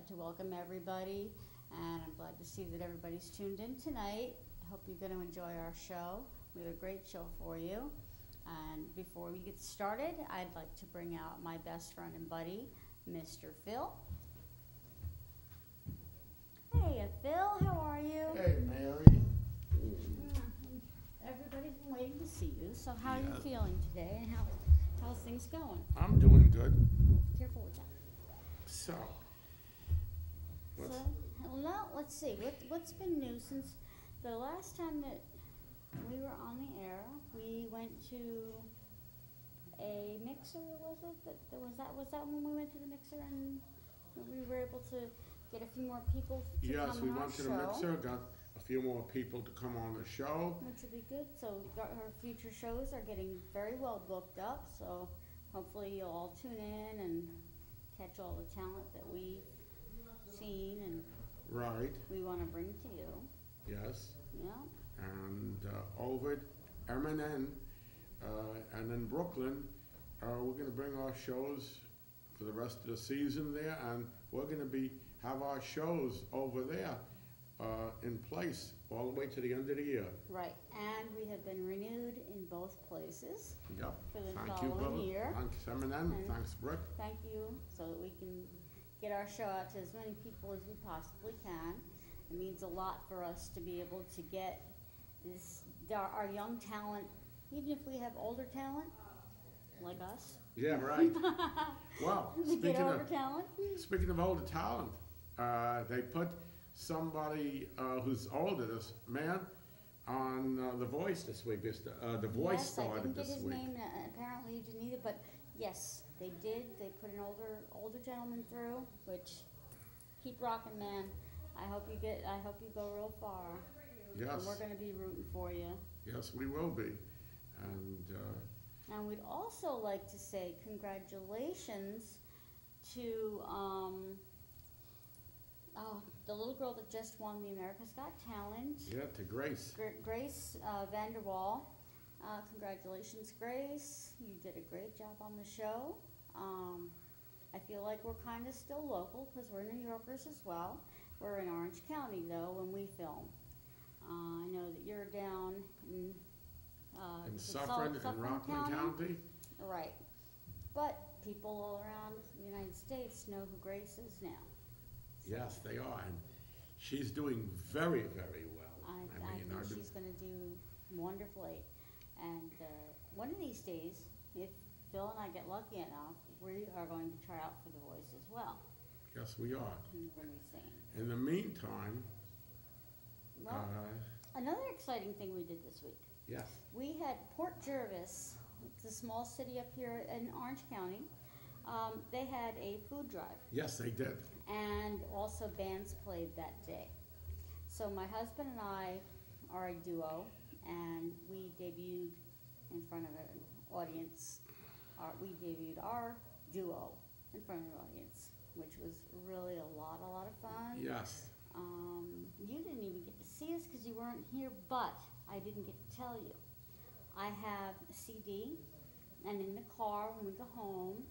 glad to welcome everybody, and I'm glad to see that everybody's tuned in tonight. I hope you're going to enjoy our show. We have a great show for you. And before we get started, I'd like to bring out my best friend and buddy, Mr. Phil. Hey, Phil, how are you? Hey, Mary. Everybody's been waiting to see you, so how are you feeling today, and how's things going? I'm doing good. Careful with that. So, let's see. What's been new since the last time that we were on the air? We went to a mixer, was it? Was that when we went to the mixer and we were able to get a few more people to come on our show? yes, we went to the mixer, got a few more people to come on the show. Which will be good. So our future shows are getting very well booked up. So hopefully you'll all tune in and catch all the talent that we've seen and we want to bring to you. Yes. Yeah. And over at M&N and in Brooklyn, we're going to bring our shows for the rest of the season there, and we're going to have our shows over there in place all the way to the end of the year. Right, and we have been renewed in both places. Yep. For the Thank following you, brother. year. Thanks, M&N. Thanks, Brick. Thank you, so that we can get our show out to as many people as we possibly can. It means a lot for us to be able to get our young talent, even if we have older talent, like us. Yeah, right. Well, speaking of older talent, they put somebody who's older, this man, on The Voice this week. The Voice started this week. Yes, I didn't get his name. Apparently you didn't either, but yes, they did. They put an older gentleman through, which keep rocking, man. I hope you go real far. Yes. And we're going to be rooting for you. Yes, we will be. And we'd also like to say congratulations to the little girl that just won the America's Got Talent. Yeah, to Grace. Grace Vanderwall. Congratulations, Grace. You did a great job on the show. I feel like we're kind of still local because we're New Yorkers as well. We're in Orange County, though, when we film. I know that you're down in Suffern and Rockland County. Right. But people all around the United States know who Grace is now. So yes, they are. And she's doing very, very well. I think she's going to do wonderfully. And one of these days, if Phil and I get lucky enough, we are going to try out for The Voice as well. Yes, we are. We're going to be singing. In the meantime, another exciting thing we did this week. Yes. We had Port Jervis, it's a small city up here in Orange County. They had a food drive. Yes, they did. And also bands played that day. So my husband and I are a duo, and we debuted in front of an audience. We debuted our duo in front of an audience, which was really a lot of fun. Yes. You didn't even get to see us because you weren't here, but I didn't get to tell you. I have a CD, and in the car when we go home,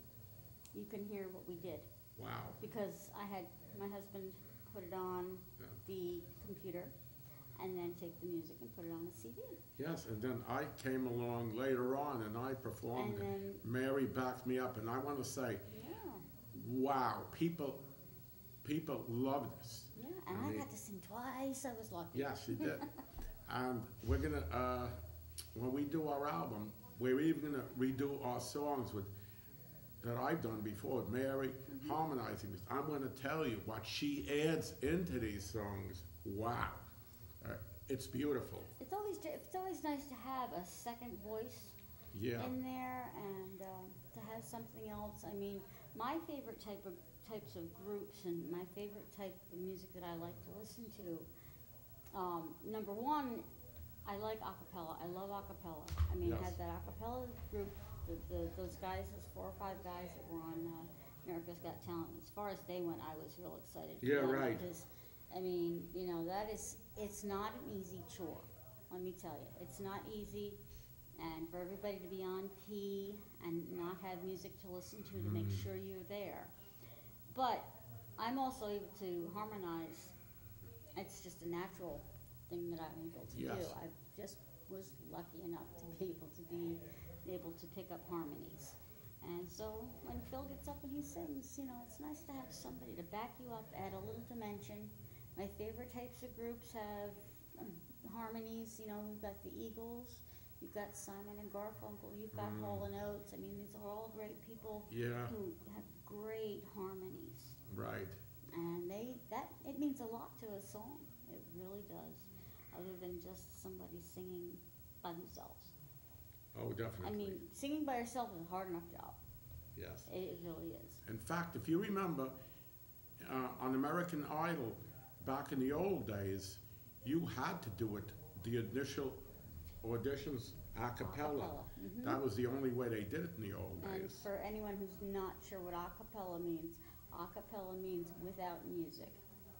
you can hear what we did. Wow. Because I had my husband put it on the computer and then take the music and put it on the CD. Yes, and then I came along later on and I performed, and Mary backed me up, and I want to say, wow, people loved us. Yeah, and I got to sing twice. I was lucky. Yes, you did. And we're going to, when we do our album, we're even going to redo our songs that I've done before, with Mary harmonizing this. I'm going to tell you what she adds into these songs. Wow. It's beautiful. It's always nice to have a second voice in there, and to have something else. I mean, my favorite types of groups and my favorite type of music that I like to listen to, number one, I like a cappella. I love a cappella. I mean, I had that a cappella group, those guys, those 4 or 5 guys that were on America's Got Talent. As far as they went, I was real excited. Yeah, right. Because, I mean, it's not an easy chore. Let me tell you, it's not easy. And for everybody to be on key and not have music to listen to make sure you're there. But I'm also able to harmonize. It's just a natural thing that I'm able to do. Yes. I just was lucky enough to be able to pick up harmonies. And so when Phil gets up and he sings, you know, it's nice to have somebody to back you up, add a little dimension. My favorite types of groups have harmonies. You know, we've got the Eagles, you've got Simon and Garfunkel, you've got Hall and Oates. I mean, these are all great people Yeah. who have great harmonies. Right. And it means a lot to a song. It really does, other than just somebody singing by themselves. Oh, definitely. I mean, singing by yourself is a hard enough job. Yes. It really is. In fact, if you remember, on American Idol, back in the old days, you had to do it, the initial auditions a cappella. Mm-hmm. That was the only way they did it in the old And days. for anyone who's not sure what a cappella means without music.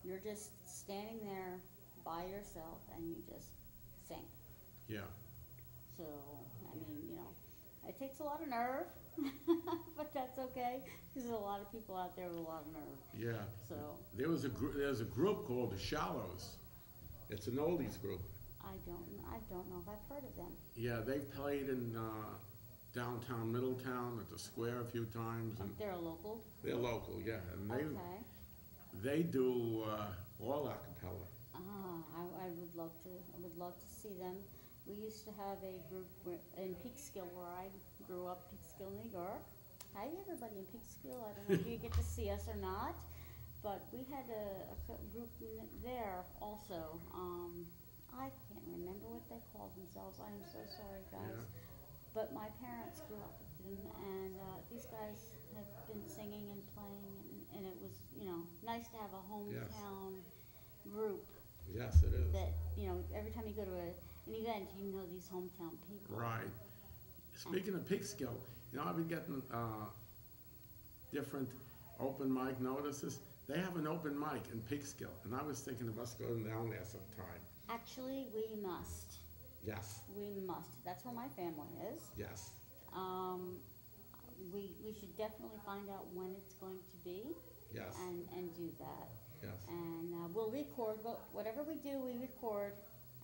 You're just standing there by yourself and you just sing. Yeah. So, I mean, you know, it takes a lot of nerve, but that's okay, because there's a lot of people out there with a lot of nerve. Yeah. So, There's a group called the Shallows. It's an oldies group. I don't know if I've heard of them. Yeah, they've played in downtown Middletown at the Square a few times, and They're a local? they're local, yeah, and Okay. they do all a cappella. I would love to see them. We used to have a group in Peekskill, where I grew up, Peekskill, New York. Hi, everybody in Peekskill. I don't know if you get to see us or not, but we had a group there also. I can't remember what they called themselves. I am so sorry, guys. Yeah. But my parents grew up with them, and these guys have been singing and playing, and it was, you know, nice to have a hometown group. Yes, it is. That, you know, every time you go to an event, you know these hometown people. Right. Speaking of Peekskill, you know, I've been getting different open mic notices. They have an open mic in Peekskill, and I was thinking of us going down there sometime. Actually, we must. Yes. We must. That's where my family is. Yes. We should definitely find out when it's going to be. Yes. And do that. Yes. And we'll record, whatever we do, we record,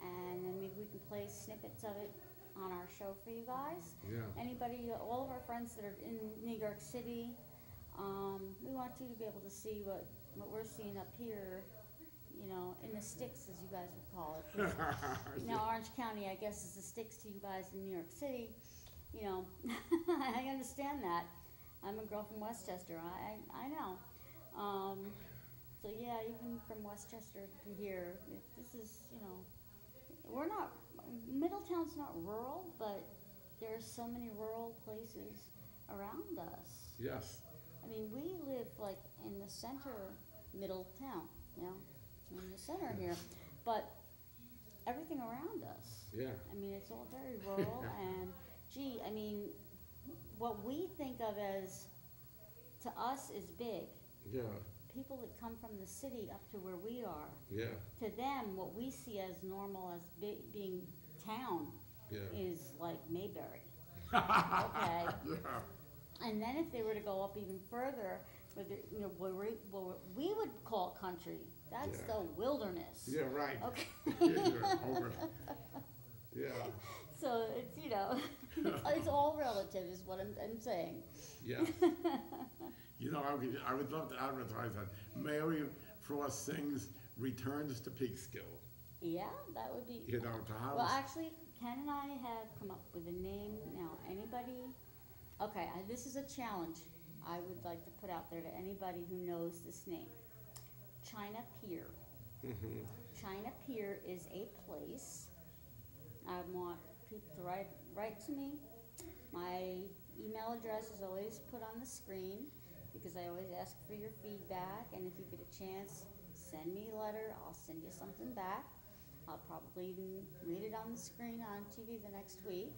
and then maybe we can play snippets of it on our show for you guys. Yeah. Anybody, all of our friends that are in New York City, we want you to be able to see what we're seeing up here, you know, in the sticks, as you guys would call it. 'Cause, you know, Orange County, I guess, is the sticks to you guys in New York City. You know, I understand that. I'm a girl from Westchester. I know. So yeah, even from Westchester to here, this is, you know, we're not, Middletown's not rural, but there are so many rural places around us. Yes. I mean, we live like in the center, Middletown, you know, in the center here, but everything around us. Yeah. I mean, it's all very rural, and gee, I mean, what we think of as, to us, is big. Yeah. People that come from the city up to where we are, Yeah. to them, what we see as normal, as being town, Yeah. is like Mayberry. Okay. Yeah. And then if they were to go up even further, with the, you know, what we would call country, that's Yeah. the wilderness. Yeah, right. Okay. Yeah, over. Yeah. So it's, you know, it's all relative, is what I'm saying. Yeah. You know, I would love to advertise that. Mary Frost sings Returns to Peekskill. Yeah, that would be. You know, to house. Well, actually, Ken and I have come up with a name now. Anybody? Okay, this is a challenge I would like to put out there to anybody who knows this name. China Pier. Mm-hmm. China Pier is a place. I want people to write to me. My email address is always put on the screen, because I always ask for your feedback, and if you get a chance, send me a letter, I'll send you something back. I'll probably even read it on the screen on TV the next week.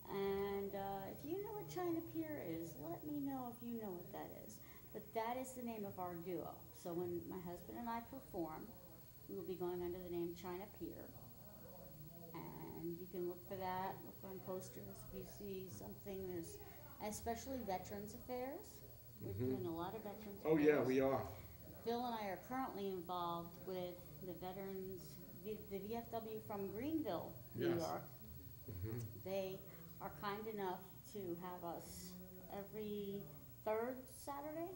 And if you know what China Pier is, let me know if you know what that is. But that is the name of our duo. So when my husband and I perform, we will be going under the name China Pier. And you can look for that, look on posters if you see something. There's especially Veterans Affairs. We're doing a lot of Veterans Affairs. Oh, yeah, we are. Phil and I are currently involved with the veterans, the VFW from Greenville, New Yes. York. Mhm. They are kind enough to have us every third Saturday.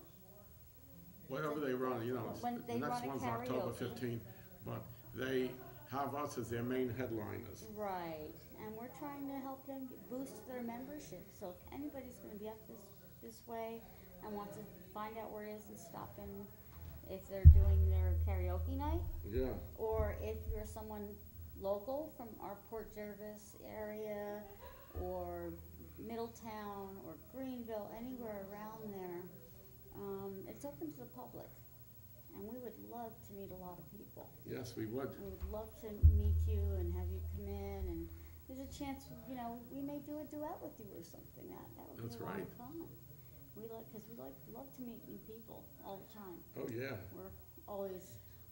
Whatever they run, you know, When they the next run a one's October karaoke. 15th, but they have us as their main headliners. Right, and we're trying to help them boost their membership. So if anybody's going to be up this way and wants to find out where it is and stop in, if they're doing their karaoke night, Yeah, or if you're someone local from our Port Jervis area, or Middletown, or Greenville, anywhere around there, it's open to the public. And we would love to meet a lot of people. yes, we would. We would love to meet you and have you come in, and there's a chance, you know, we may do a duet with you or something. That would That's be a lot right. of fun. Because we love to meet new people all the time. Oh, yeah. We're always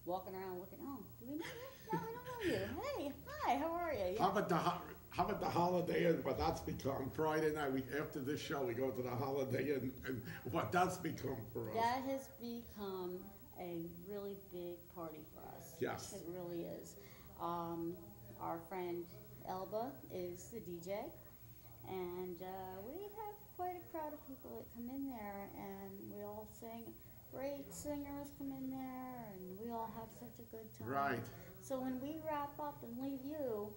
walking around looking, oh, do we know you? No, we don't know you. Hey, hi, how are you? How about the Holiday Inn? What that's become Friday night. After this show, we go to the Holiday Inn, and what that's become for us. That has become a really big party for us. Yes. It really is. Our friend Elba is the DJ, and we have quite a crowd of people that come in there, and we all sing. Great singers come in there, and we all have such a good time. Right. So when we wrap up and leave you,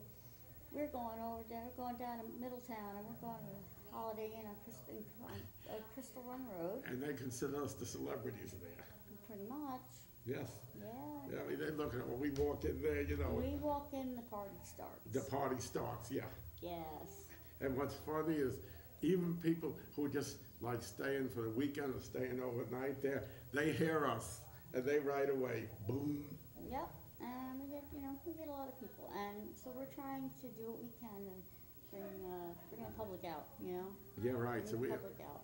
we're going over there, we're going down to Middletown, and we're going to the Holiday Inn on Crystal Run Road. And they consider us the celebrities there. Pretty much. Yes. Yeah. Yeah, I mean, they look at when we walk in there, you know. We walk in, the party starts. The party starts, yeah. Yes. And what's funny is even people who just like staying for the weekend or staying overnight there, they hear us and they right away, boom. Yep. And we get a lot of people, and so we're trying to do what we can to bring the public out, you know. Yeah, right. So Bring we. the public out.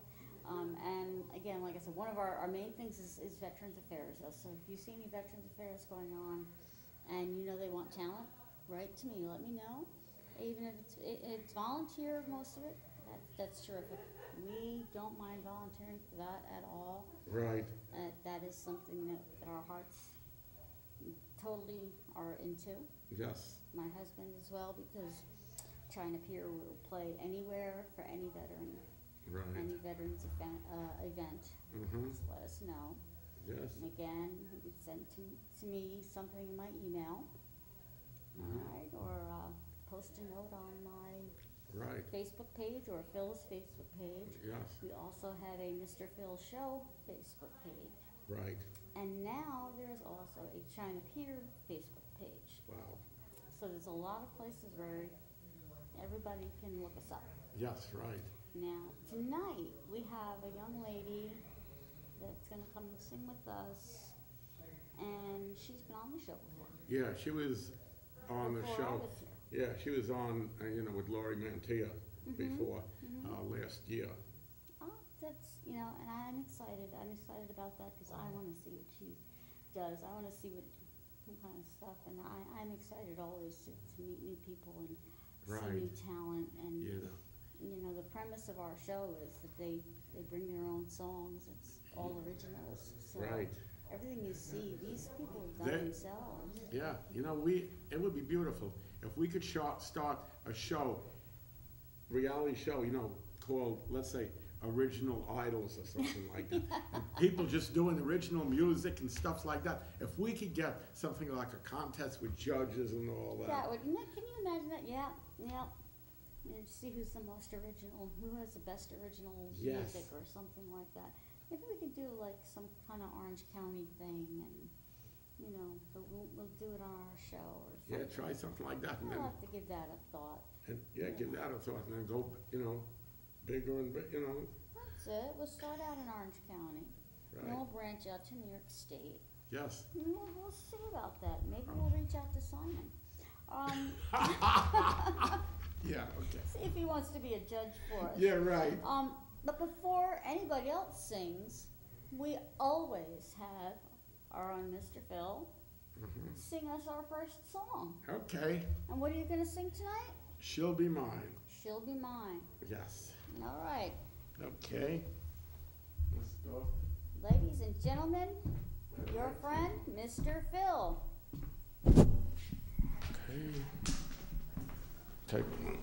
And again, like I said, one of our main things is Veterans Affairs. So if you see any Veterans Affairs going on, and you know they want talent, write to me. Let me know. Even if it's volunteer, most of it. That's terrific. We don't mind volunteering for that at all. Right. That is something that our hearts totally are into. Yes. My husband as well, because China Pier will play anywhere for any veteran. Right. Any veterans event, Mm-hmm. just let us know. Yes. And again, you can send to me something in my email, alright, or post a note on my Right. Facebook page or Phil's Facebook page. Yes. We also have a Mr. Phil Show Facebook page. Right. And now there's also a China Pier Facebook page. Wow. So there's a lot of places where everybody can look us up. Yes. Right. Now, tonight, we have a young lady that's going to come and sing with us, and she's been on the show before. Yeah, she was on the Before show. I was here. Yeah, she was on, with Laurie Mantilla before last year. Oh, that's, and I'm excited. I'm excited about that because I want to see what she does. I want to see what kind of stuff, and I'm excited always to meet new people and see new talent. And the premise of our show is that they bring their own songs. It's all originals. So everything you see, these people have done themselves. Yeah, it would be beautiful if we could start a show, reality show, called, let's say, Original Idols or something like that. And people just doing original music and stuff like that. If we could get something like a contest with judges and all that. That would, can you imagine that? Yeah. And see who's the most original, who has the best original music or something like that. Maybe we could do like some kind of Orange County thing, and but we'll do it on our show or something. Yeah, try something like that. And I'll then, have to give that a thought. and give that a thought, and then go, bigger and bigger, That's it. We'll start out in Orange County. Right. And we'll branch out to New York State. Yes. And we'll see about that. Maybe we'll reach out to Simon. Yeah, okay. See if he wants to be a judge for us. Yeah, right. But before anybody else sings, we always have our own Mr. Phil sing us our first song. Okay. And what are you going to sing tonight? She'll Be Mine. She'll Be Mine. Yes. All right. Okay. Let's go. Ladies and gentlemen, Your friend, Mr. Phil. Okay. Take one.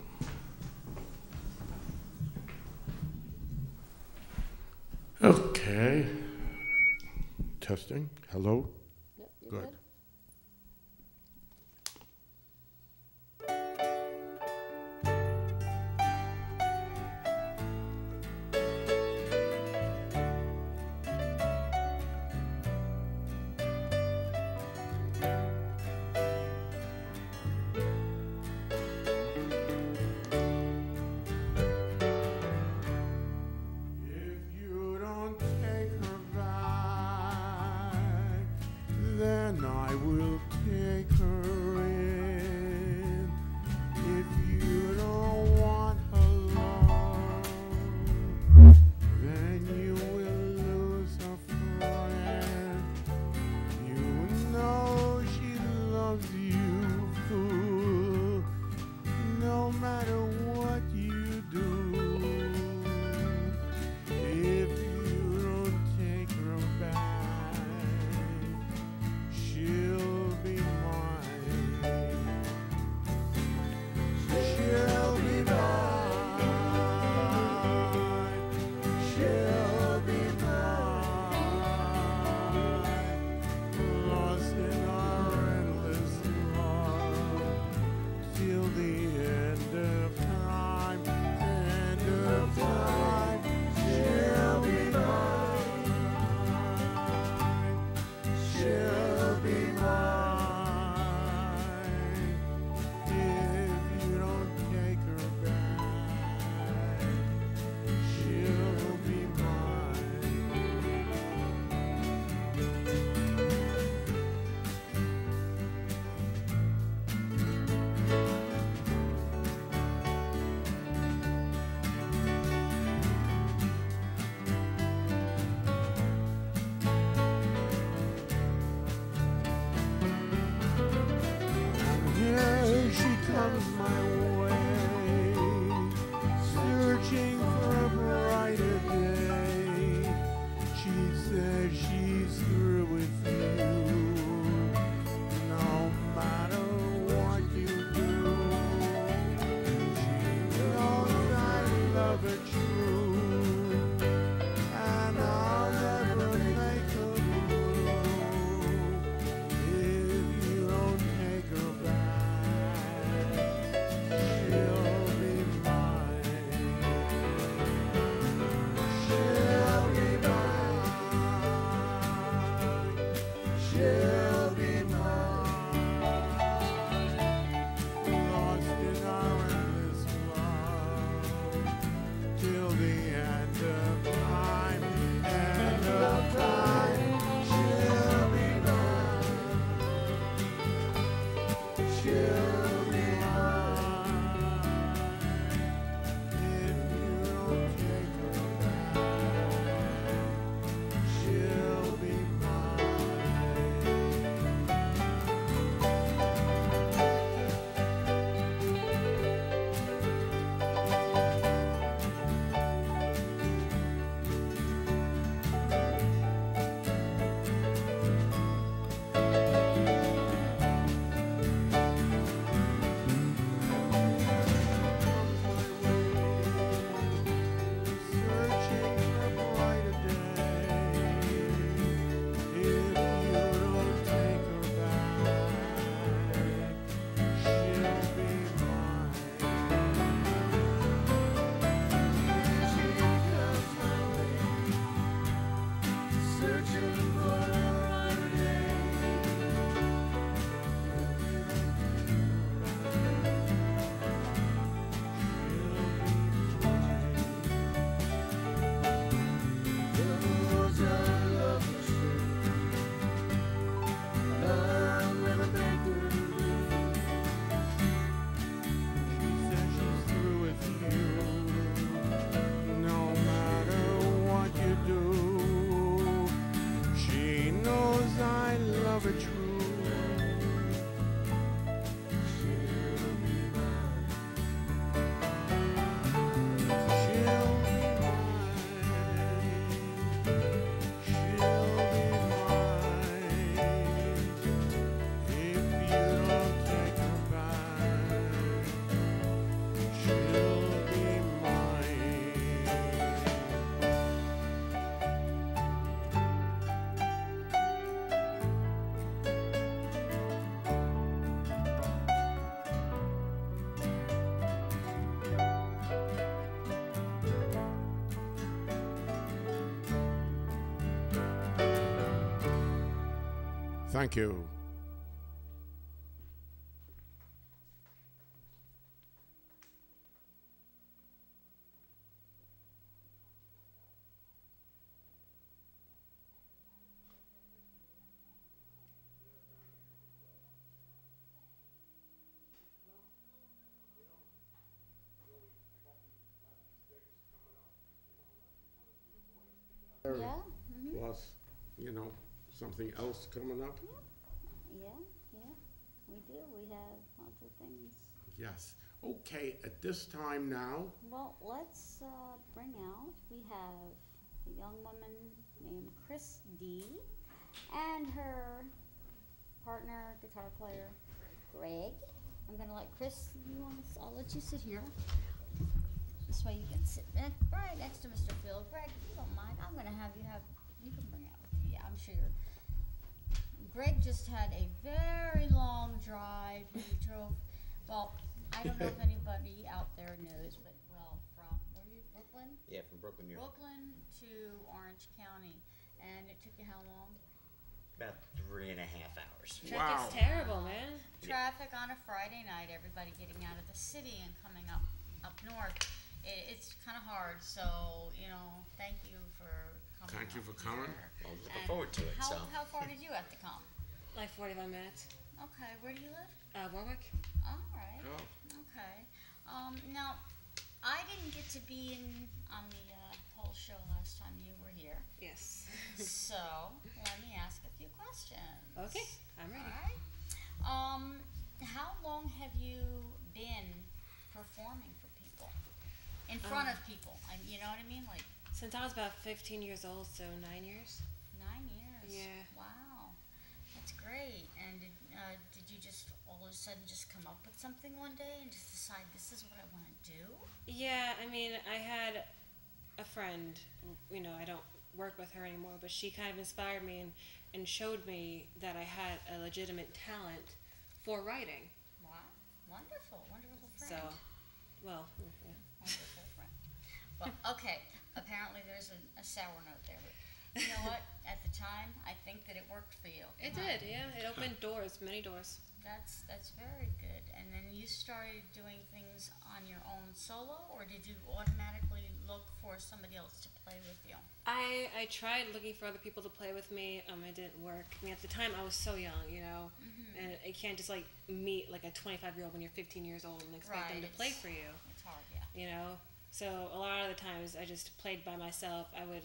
Okay. Testing. Hello? Yep, you're Good. good. If you don't take her back, then I will take her in. If you don't want her love, then you will lose a friend. You know she loves you, fool, no matter what you do. If you don't take her back, she'll be mine. She'll be mine. She'll be mine. Lost in our endless love till the end of time. End of time. She'll be mine. She'll be mine. If you don't take her back, she'll be mine. Here she comes my way, searching for a brighter day. She says she's through with you, no matter what you do. She knows I love her true, and I'll never make her blue. If you don't take her back, she'll be mine. She'll be mine. She'll be mine. Lost in our endless love till the end of time. End of time. She'll be mine. She'll be mine. If you don't take her back, she'll be mine. Thank you. Yeah. Plus, you know, something else coming up. Yeah. We do. We have lots of things. Yes. Okay, at this time now, Well, let's bring out. We have a young woman named Chris D. and her partner, guitar player, Greg. I'm gonna let Chris. I'll let you sit here. This way you can sit right next to Mr. Phil. Greg, if you don't mind, I'm gonna have. You can bring it out with you. Yeah, I'm sure you're. Greg just had a very long drive. He drove. Well, I don't know if anybody out there knows, but from where are you, Brooklyn? Yeah, from Brooklyn, New York. Brooklyn to Orange County, and it took you how long? About 3.5 hours. Wow. Traffic's terrible, man. Traffic on a Friday night, everybody getting out of the city and coming up north. It's kind of hard, so, thank you for coming. Thank you for up coming. here. Well, looking forward to it. How far did you have to come? Like 45 minutes. Okay, where do you live? Warwick. All right. Oh. Okay. Now, I didn't get to be on the whole show last time you were here. Yes. So, let me ask a few questions. Okay, I'm ready. All right. How long have you been performing for people? In front of people? You know what I mean? Like Since I was about 15 years old, so 9 years. 9 years? Yeah. Wow. That's great. And did you just all of a sudden just come up with something one day and just decide this is what I want to do? Yeah, I mean, I had a friend, I don't work with her anymore, but she kind of inspired me and showed me that I had a legitimate talent for writing. Wow. Wonderful friend. So, well, yeah. Wonderful friend. Well, okay. Apparently there's a sour note there. But you know what? At the time, I think that it worked for you. It did, yeah. It opened doors, many doors. That's very good. And then you started doing things on your own solo, or did you automatically look for somebody else to play with you? I tried looking for other people to play with me. It didn't work. I mean, at the time, I was so young, and you can't just meet like a 25-year-old when you're 15 years old and expect them to play for you. It's hard, yeah. So a lot of the times I just played by myself. I would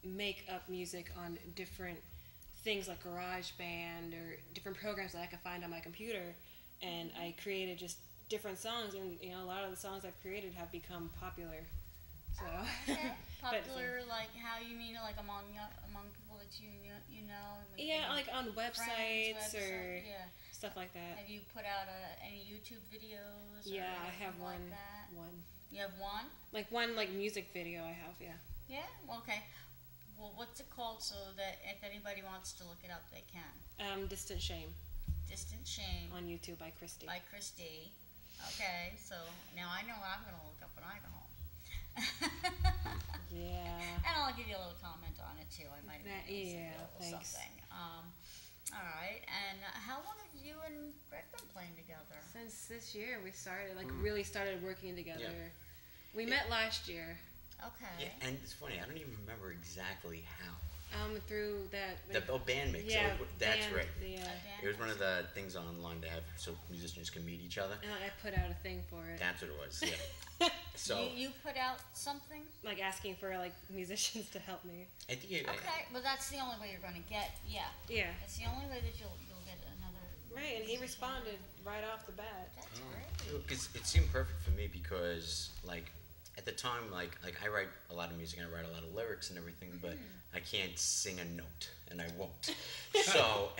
make up music on different things like GarageBand or different programs that I could find on my computer, and I created just different songs, and a lot of the songs I've created have become popular. So okay. Popular, like how you mean, like among people that you know? Yeah, like on websites or yeah. stuff like that. Have you put out any YouTube videos? Yeah, I have one. Like that? One. You have one? Like one music video I have, yeah. Yeah. Well, okay. Well, what's it called so that if anybody wants to look it up, they can? Distant Shame. Distant Shame. On YouTube by Chris D. By Chris D. Okay, so now I know what I'm going to look up when I go home. Yeah. And I'll give you a little comment on it too. I might have thanks. something. All right. And how long have you and Greg been playing together? Since this year we started, really started working together. Yeah. We met last year. Okay. Yeah, and it's funny, I don't even remember exactly how. Through that. Band mix. Yeah, that's band, right. Yeah. It was one of the things online to have so musicians can meet each other. And I put out a thing for it. That's what it was. Yeah. So you put out something? Like asking for musicians to help me. I think okay, but that's the only way you're going to get. Yeah. Yeah. It's the only way that you'll get another. Right, and he responded right off the bat. That's great. Because it seemed perfect for me because at the time, I write a lot of music and I write a lot of lyrics and everything, but I can't sing a note, and I won't. So,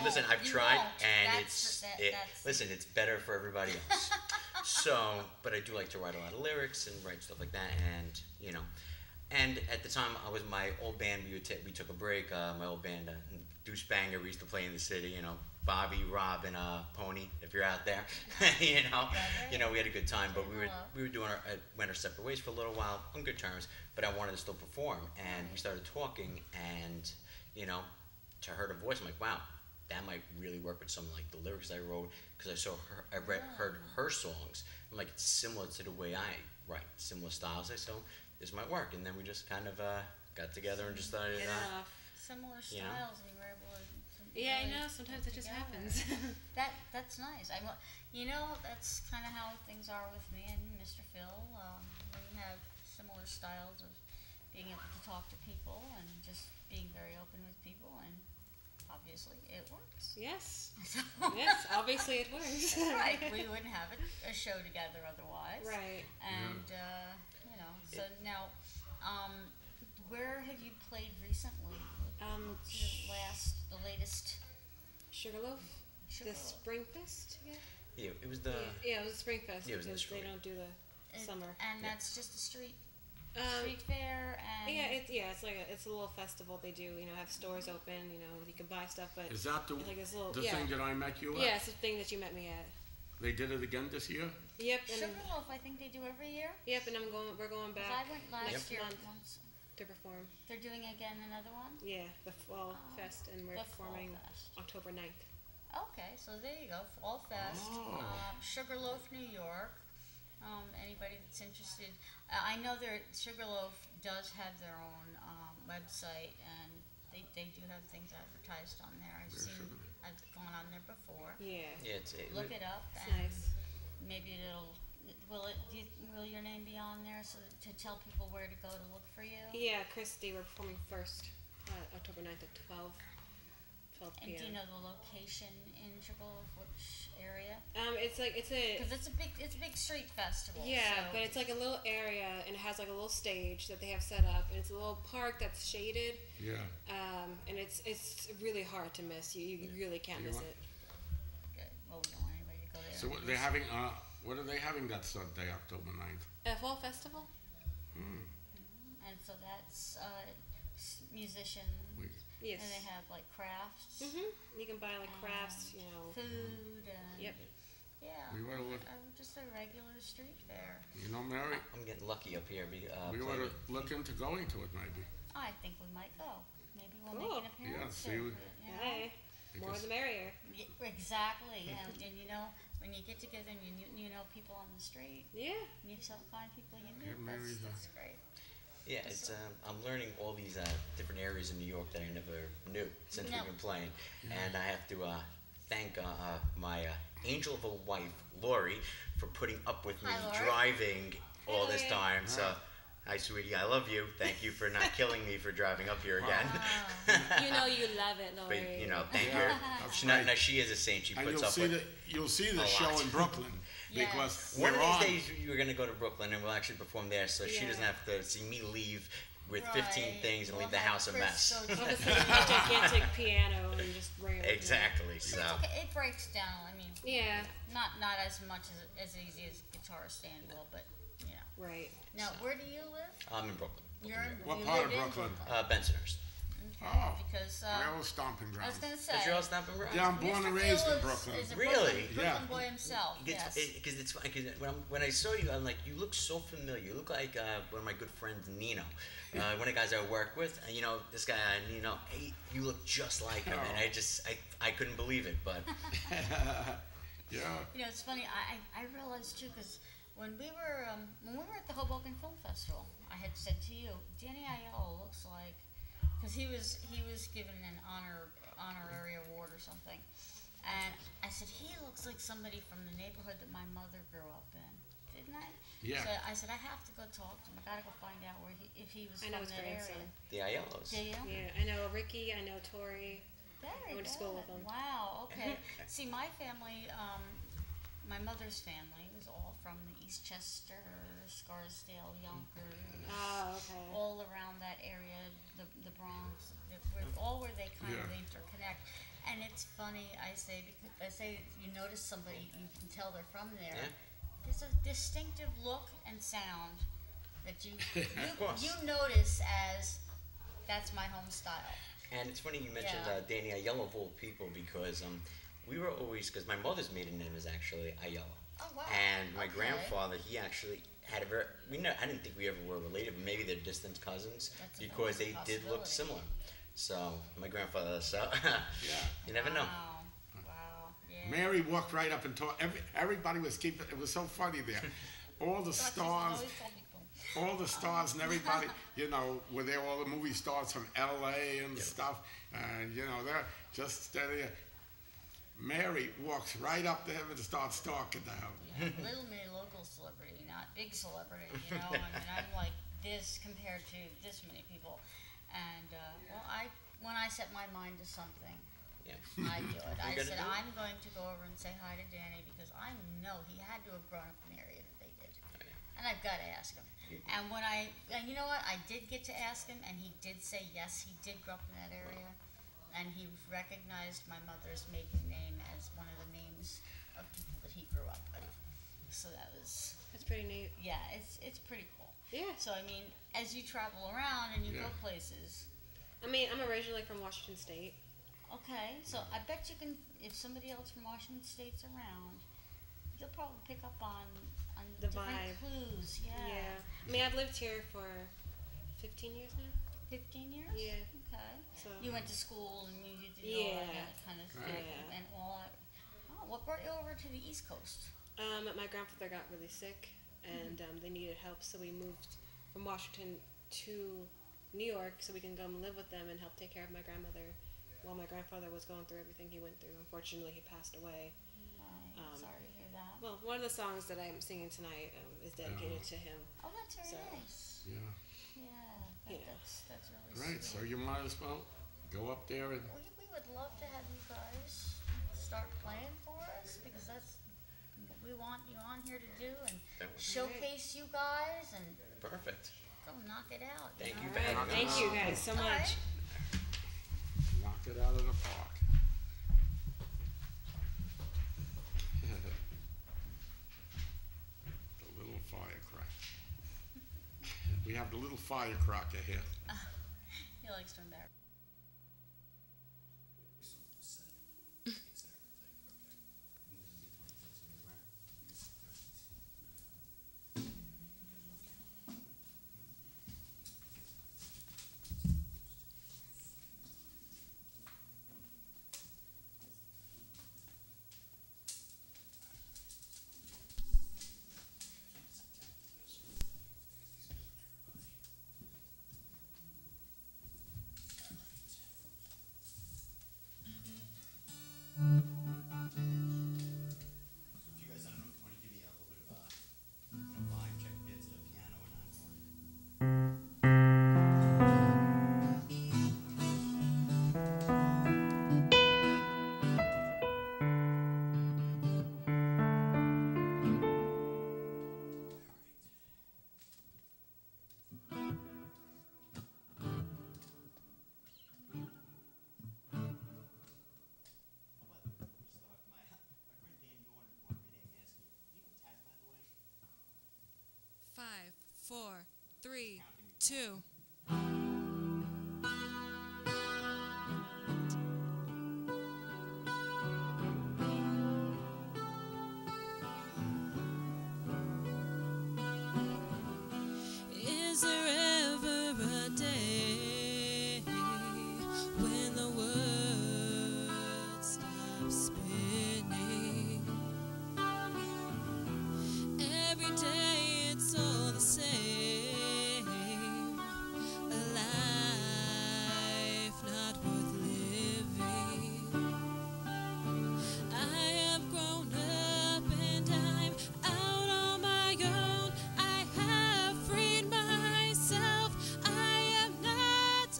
listen, I've tried, and it's better for everybody else. So, but I do like to write a lot of lyrics and write stuff like that, and at the time, my old band, we took a break. My old band, Deuce Banger, we used to play in the city, Bobby, Rob, and Pony, if you're out there, we had a good time, but we were doing went our separate ways for a little while on good terms, but I wanted to still perform, and we started talking, and to hear her voice, I'm like, wow, that might really work with some like the lyrics I wrote because I saw her, heard her songs. I'm like, it's similar to the way I write, similar styles. So this might work, and then we just kind of got together and just started. Similar styles, and you were able to. Yeah, I know. Sometimes it just happens. That's nice. That's kind of how things are with me and Mr. Phil. We have similar styles of being able to talk to people and just being very open with people, and obviously it works. Yes. Yes, obviously it works. Right. We wouldn't have a show together otherwise. Right. And so now, where have you played recently? The latest Sugarloaf. The Spring Fest. Yeah, it was the. Yeah, it was the Spring Fest. Yeah, it was in the because spring. they don't do the summer. And that's just a street fair and. It's like it's a little festival they do. Have stores open. You can buy stuff, but Is that the it's like this little, thing that I met you at? Yeah, it's the thing that you met me at. They did it again this year? Yep. And Sugarloaf, I think they do every year. Yep, and we're going 'Cause back I went last year month once. to perform. They're doing again another one? Yeah, the Fall Fest, and we're The Fall performing Fest. October 9th. Okay, so there you go, Fall Fest, Oh. Sugarloaf, New York. Anybody that's interested, I know Sugarloaf does have their own website, and they do have things advertised on there. I've gone on there before. Yeah. Yeah, Look it up, It's and nice. maybe will your name be on there so to tell people where to go to look for you? Yeah, Christy, we're performing first, October 9th at 12 And p.m. do you know the location in Sugarloaf, which area? It's a Because it's a big street festival. yeah, so but it's like a little area, and it has like a little stage that they have set up, and it's a little park that's shaded. Yeah. And it's really hard to miss. You really can't miss it. good. Well, we don't want anybody to go there. So they're having, what are they having that Sunday, October 9th? Fall Festival. And so that's musicians. Yes. And they have like crafts, You can buy like crafts, food, and Yep. yeah, We wanna look- just a regular street fair. Mary, I'm getting lucky up here. we ought to look into going to it maybe. I think we might go. Maybe we'll Cool. make an appearance. see there, what- Hey, more Because- the merrier. Exactly, and when you get together and you know people on the street, Yeah. and you find people you Yeah, meet. Mary's That's great. Yeah, it's I'm learning all these different areas in New York that I never knew since we've been playing, and I have to thank my angel of a wife, Lori, for putting up with me Hi, Lori. driving all this Lori. time. So, hi, sweetie, I love you. Thank you for not killing me for driving up here again. You know you love it, Lori. But thank her. right. She is a saint. She And puts up with. you'll see the a show lot. in Brooklyn because Yes. One we're of on. these days, you're going to go to Brooklyn and we'll actually perform there, so she Yeah. doesn't have to see me leave with 15 Right. things and We'll leave the have house a Chris mess. so I'll just take a gigantic piano and just bring it with me. Exactly. It's So. okay. It breaks down. I mean, Yeah. not as much as easy as guitar stand will, but Right. Now, where do you live? I'm in Brooklyn. You're in. What you part live of in Brooklyn? Bensonhurst. Okay, Oh, because my old stomping I ground. was gonna say. Is your all stamping ground? Yeah, I'm born Mr. and raised Phil in Brooklyn. is a Really? Brooklyn Yeah. boy himself. Yes. Because it's funny, because when I saw you, I'm like, you look so familiar. You look like one of my good friends, Nino. One of the guys I work with. And, this guy, Nino, you look just like him. And I couldn't believe it, but. Yeah. It's funny. I realized too, because when we were at the Hoboken Film Festival, I had said to you, Danny Aiello looks like, because he was given an honorary award or something, and I said he looks like somebody from the neighborhood that my mother grew up in, didn't I? Yeah. So I said I have to go talk to him. I gotta go find out if he was I know from his that grandson. area. The Aiellos. Do you? Yeah, I know Ricky, I know Tori. Very I went to school good. with him. Wow. Okay. See, my family, my mother's family was all from the Eastchester, Scarsdale, Yonkers, Oh, okay. all around that area, the Bronx, all where they kind of interconnect. And it's funny, I say you notice somebody, you can tell they're from there. Yeah. There's a distinctive look and sound that you course. you notice as that's my home style. And it's funny you mentioned Yeah. Danny Aiello of all people, because we were always, because my mother's maiden name is actually Aiello. Oh wow. And my Okay. grandfather, he actually had a very, I didn't think we ever were related, but maybe they're distant cousins, That's because another they did look possibility. similar. So my grandfather. So Yeah. you never know. Wow. Wow. Yeah. Mary walked right up and talked. Everybody was keeping. It was so funny there. All the stars, Always told me, boom. all the stars, and everybody. You know, were there all the movie stars from L.A. and stuff, and you know they're just steady. Mary walks right up to him and starts talking to him. Yeah, little me, local celebrity, not big celebrity. You know, I mean, I'm like this compared to this many people. And well, when I set my mind to something, Yeah. I do it. I You're gonna said do it? I'm going to go over and say hi to Danny because I know he had to have grown up in the area that they did, Oh, yeah. and I've got to ask him. And you know what, I did get to ask him, and he did say yes, he did grow up in that area. And he recognized my mother's maiden name as one of the names of people that he grew up with. So that was, That's pretty neat. yeah, it's pretty cool. Yeah. So I mean, as you travel around and you go Yeah. places, I mean, I'm originally from Washington State. okay, so I bet you can, if somebody else from Washington State's around, they'll probably pick up on The different vibe. clues. Yeah. I mean, I've lived here for 15 years now. 15 years? Yeah. Okay. So You went to school and you did all Yeah. that kind of stuff. Yeah. And all that. Oh, what brought you over to the East Coast? my grandfather got really sick, and they needed help, so we moved from Washington to New York so we can go and live with them and help take care of my grandmother while my grandfather was going through everything he went through. Unfortunately, he passed away. I'm sorry to hear that. Well, one of the songs that I'm singing tonight is dedicated to him. Oh, that's very So- nice. Yeah. Yeah, Yeah. that's really Right. So sweet. you might as well go up there and. We would love to have you guys start playing for us because that's what we want you on here to do and That would be showcase you guys and Perfect. go knock it out. Thank you know? very much. Thank you guys so All much. right. Knock it out of the park. The little firecracker. We have the little firecracker here. He likes to embarrass. You guys, I don't know if you want to give me a little bit of a vibe check a bit to the piano or not. Five, four, three, two. Is there ever a day when the world stops spinning? Every day it's all the same. A life not worth living. I have grown up and I'm out on my own. I have freed myself. I am not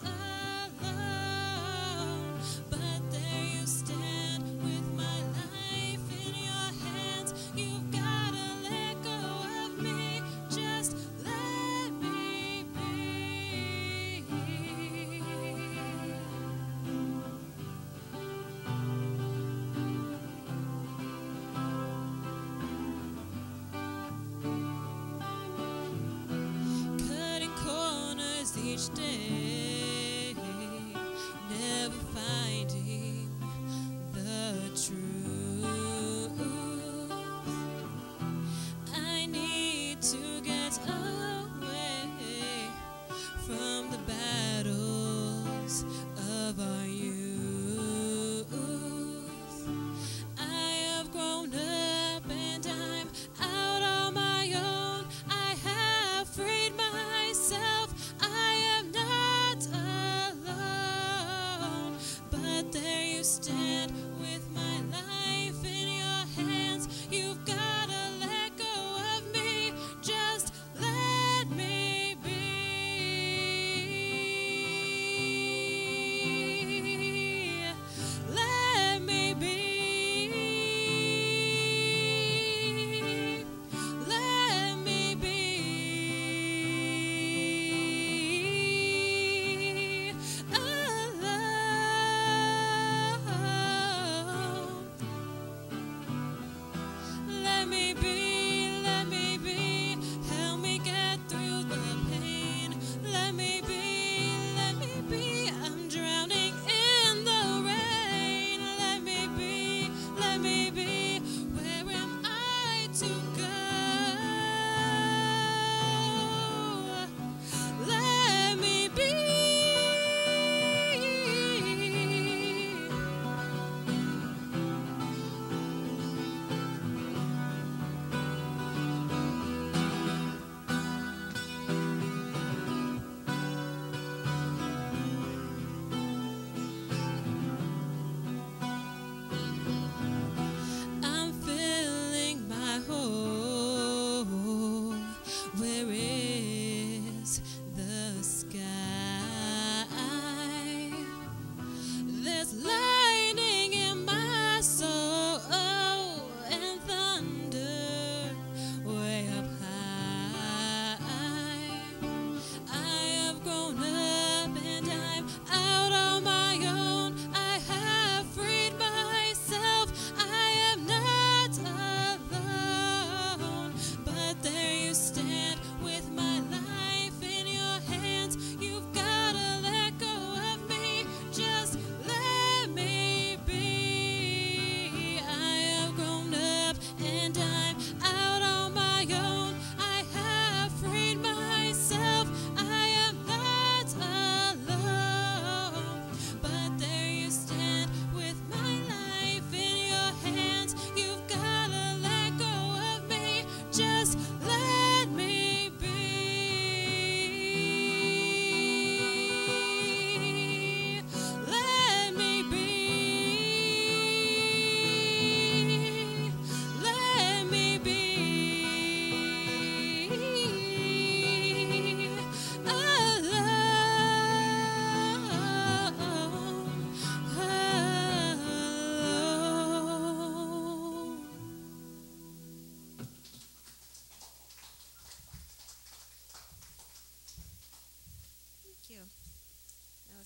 alone. But there you stand with my life in your hands. You've gotta let go of me. Just let me be. Cutting corners each day, never finding the truth. I need to get away from the battles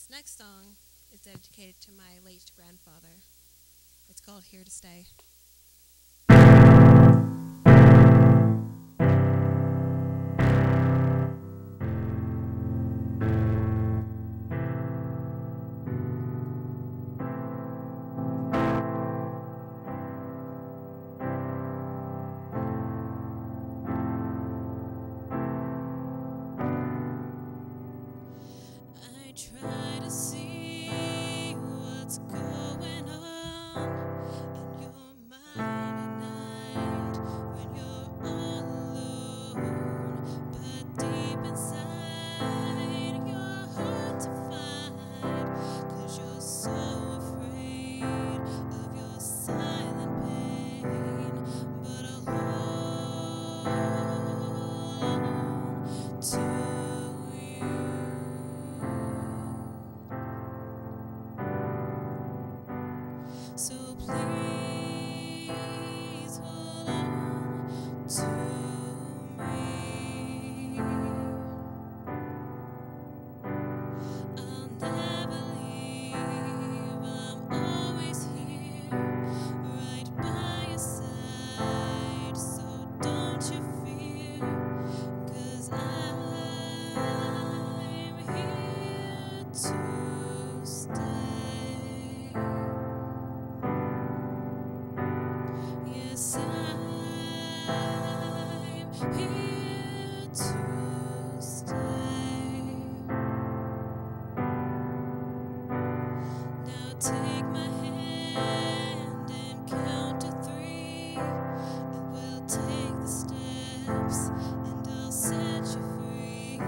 This next song is dedicated to my late grandfather. It's called Here to Stay. I try to see what's going on in your mind at night when you're all alone. But deep inside, you're hard to find, 'cause you're so afraid of your silent pain. But I'll hold on to you. So please hold on to me. I'll never leave. I'm always here, right by your side. So don't you fear, 'cause I'm here to stay. Yes, I'm here to stay. Now take my hand and count to 3, and we'll take the steps, and I'll set you free.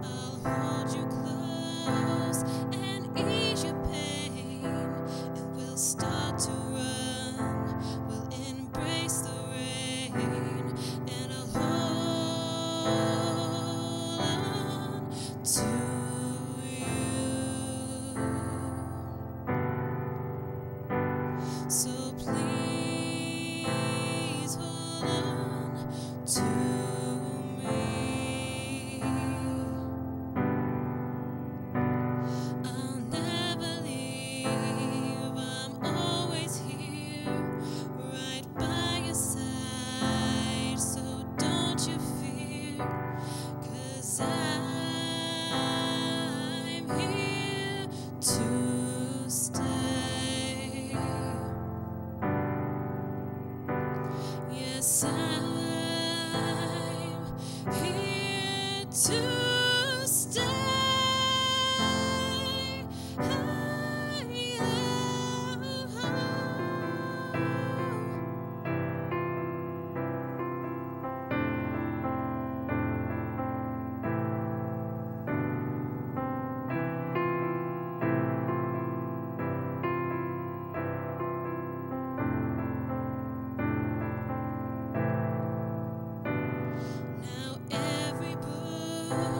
I'll hold you close and ease your pain, and we'll start to run. We'll embrace the rain, and I'll hold on to you. So please hold on to me. I'll never leave. I'm always here, right by your side. So don't you fear, 'cause I'm here to stay. Yes, I'm here to stay. Now every book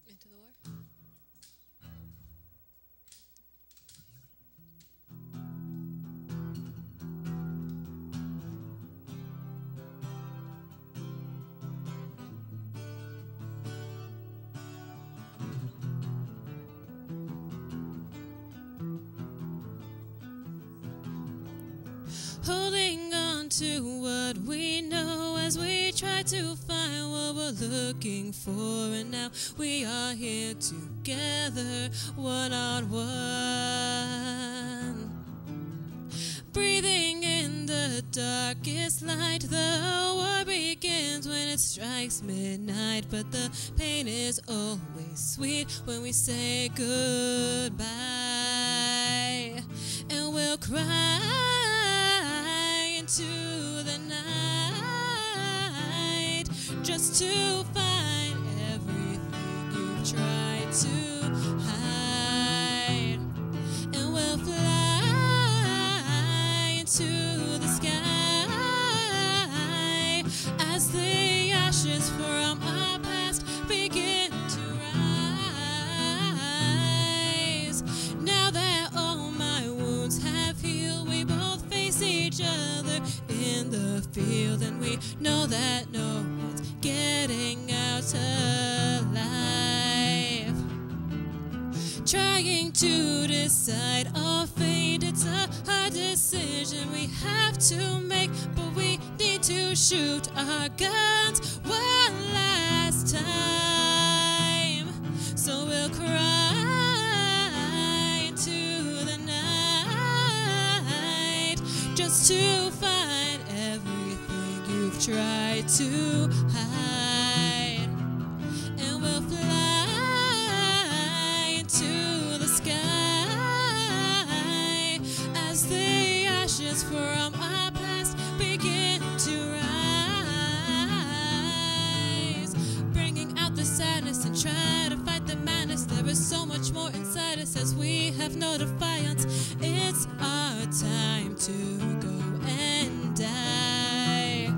Into the war. Holding on to what we know as we try to find what we're looking for. And now we are here together, one on one. Breathing in the darkest light, the war begins when it strikes midnight. But the pain is always sweet when we say goodbye. And we'll cry into the night just to find everything you've tried to hide. And we'll fly into the sky as the ashes from our past begin to rise. Now that all my wounds have healed, we both face each other in the field, and we know that no one's getting out alive. Trying to decide our fate, it's a hard decision we have to make, but we need to shoot our guns one last time. So we'll cry into the night just to find everything you've tried to hide. And we'll fly into the sky as the ashes from our past begin to rise. Bringing out the sadness and try to fight the madness. There is so much more inside us as we have no defiance. It's our time to go and die.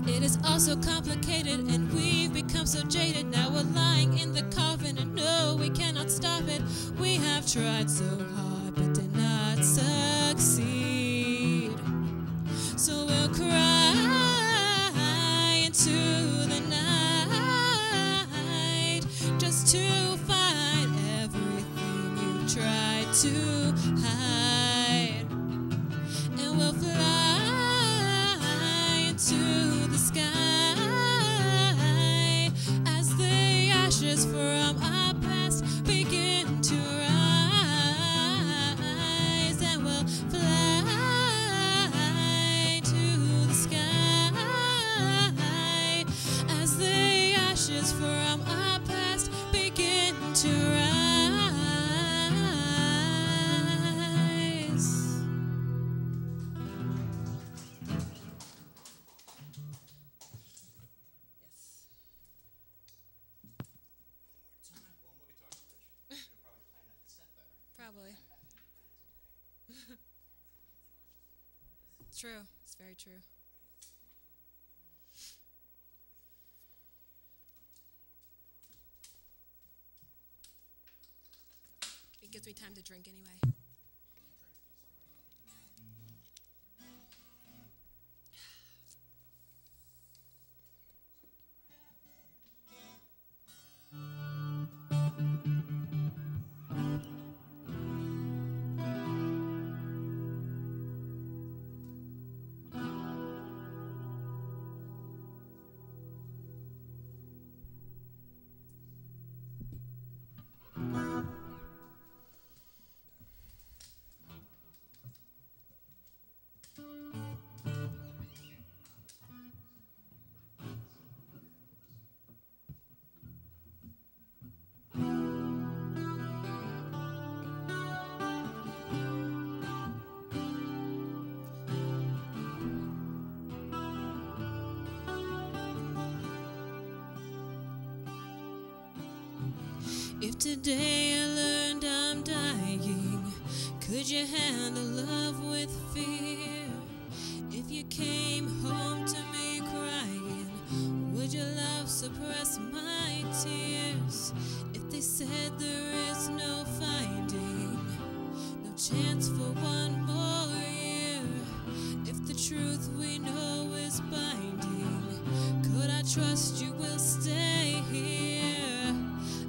It is all so complicated and we've become so jaded. Now we're lying in the coffin and no, we cannot stop it. We have tried so hard but did not succeed. So we'll cry into the night just to find everything you tried to hide. And we'll fly into the sky as the ashes from our past begin to rise. And we'll fly to the sky as the ashes from our past begin to rise. Probably. It's true. It's very true. It gives me time to drink anyway. If today I learned I'm dying, could you handle love with fear? If you came home to me crying, would your love suppress my tears? If they said there is no finding, no chance for one more year, if the truth we know is binding, could I trust you will stay here?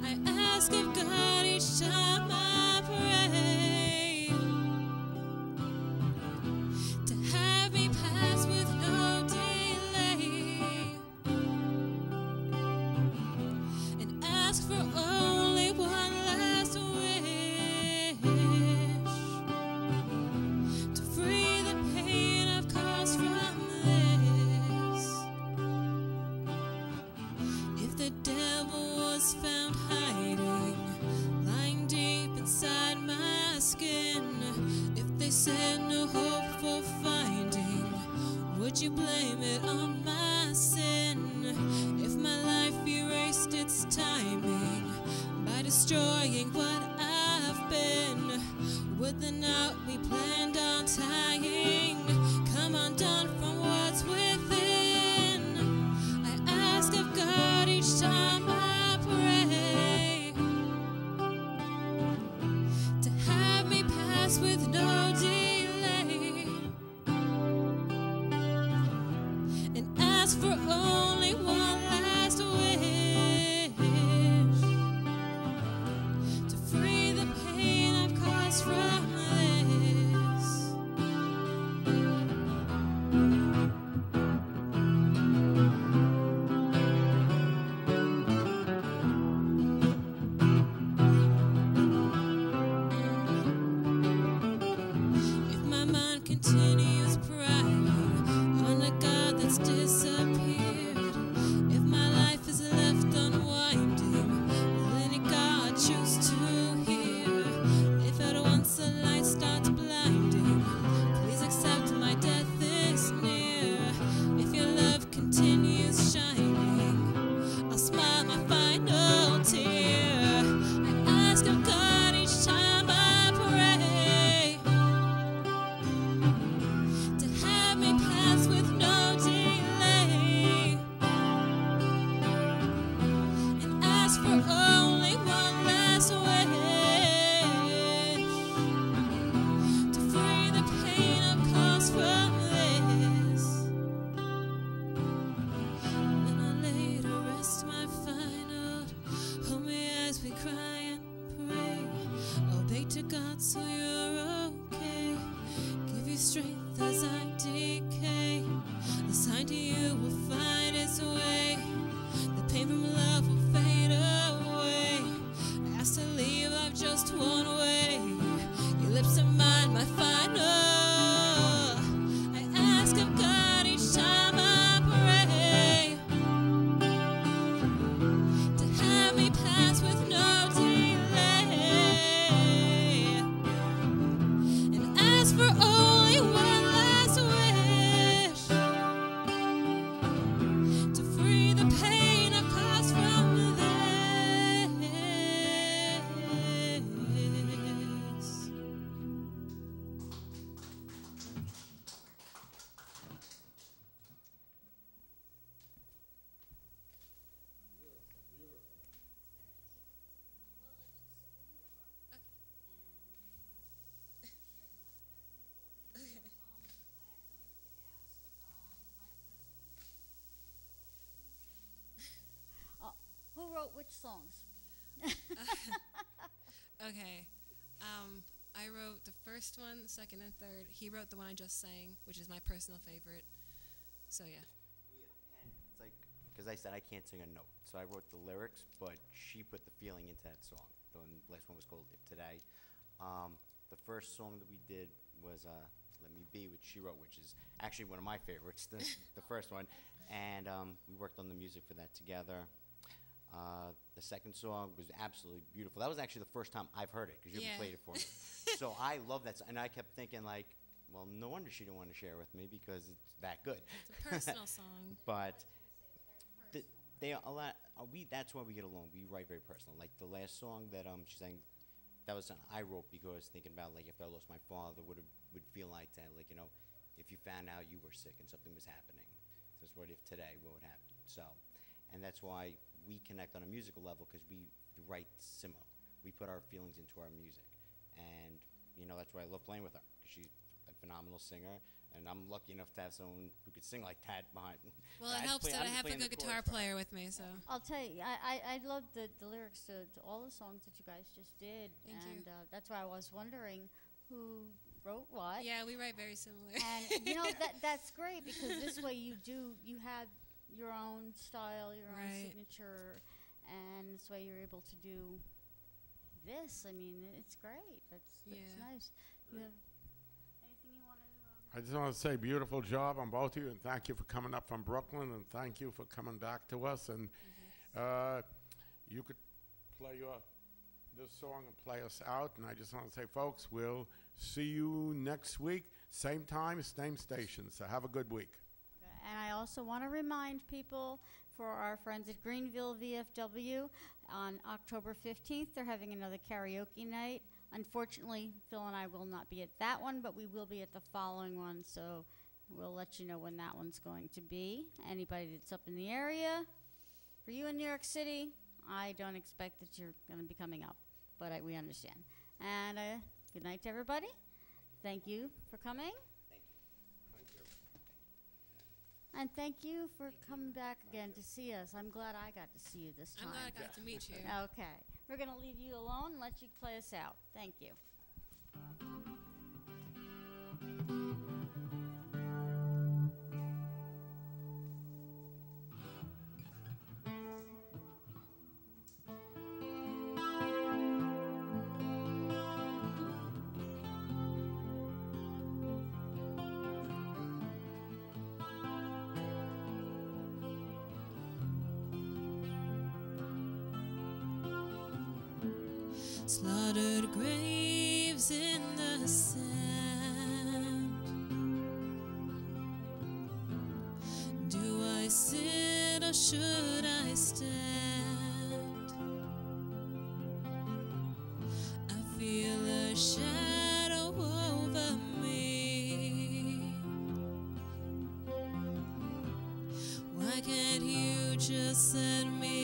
I ask of God each time I pray to have me pass with no delay, and ask for only one last wish, to free the pain I've caused from this. If the devil was found hiding, lying deep inside my skin, if they said no hope for finding, would you blame it on my sin? If my life erased its timing by destroying what I've been, would the knot we planned on tying come undone from what's within? I ask of God each time I pray to have me pass with no delay, and ask for only one last wish, to free the pain I've caused from this. If my mind continues prying on a God that's disappeared, if my life is left unwinding, will any God choose to hear? If at once the light starts blinding, please accept my death is near. If your love continues shining, I'll smile my final tear. I ask of God each time I pray to have me pass with no delay, and ask for only one last wish, to free the pain I've caused from this. Then I lay to rest my final, hold me as we cry and pray. I'll beg to God so you're okay, give you strength as I decay. The sign to you will find its way, the pain from love will fade away. I ask to leave life just one way, your lips are mine, my final. I ask of God each time I pray to have me pass with no delay, and ask for only one last wish, to free the pain I've caused from this. Who wrote which songs? Okay. I wrote the first one, the second, and third. He wrote the one I just sang, which is my personal favorite. So yeah. And it's like, because I said I can't sing a note, so I wrote the lyrics, but she put the feeling into that song. The last one was called If Today. The first song that we did was Let Me Be, which she wrote, which is actually one of my favorites, the first one. And we worked on the music for that together. The second song was absolutely beautiful. That was actually the first time I've heard it, because you haven't played it for me. So I love that, and I kept thinking, like, well, no wonder she didn't want to share with me, because it's that good. It's a personal song. But they a lot. That's why we get along. We write very personal. Like the last song that she sang, that was something I wrote because thinking about like if I lost my father, would feel like that. Like if you found out you were sick and something was happening, so what if today, what would happen? So, and that's why we connect on a musical level because we write similar. We put our feelings into our music, and that's why I love playing with her because she's a phenomenal singer. And I'm lucky enough to have someone who could sing like that behind. Well, it helps that I have a good guitar player with me, so. I'll tell you, I love the lyrics to all the songs that you guys just did. Thank you. And that's why I was wondering who wrote what. Yeah, we write very similar. And, that's great because this way you have your own style, your own signature, and this way you're able to do this. I mean, it's great. That's nice. You have anything you want to I just want to say beautiful job on both of you, and thank you for coming up from Brooklyn, and thank you for coming back to us. And you could play this song and play us out. And I just want to say, folks, we'll see you next week, same time, same station. So have a good week. And I also want to remind people for our friends at Greenville VFW on October 15th, they're having another karaoke night. Unfortunately, Phil and I will not be at that one, but we will be at the following one, so we'll let you know when that one's going to be. Anybody that's up in the area, for you in New York City, I don't expect that you're going to be coming up, but we understand. And good night to everybody. Thank you for coming. Thank you. Thank you. And thank you for coming back again to see us. I'm glad I got to see you this time. I'm glad I got to meet you. Okay. We're going to leave you alone and let you play us out. Thank you. Slaughtered graves in the sand. Do I sit or should I stand? I feel a shadow over me. Why can't you just set me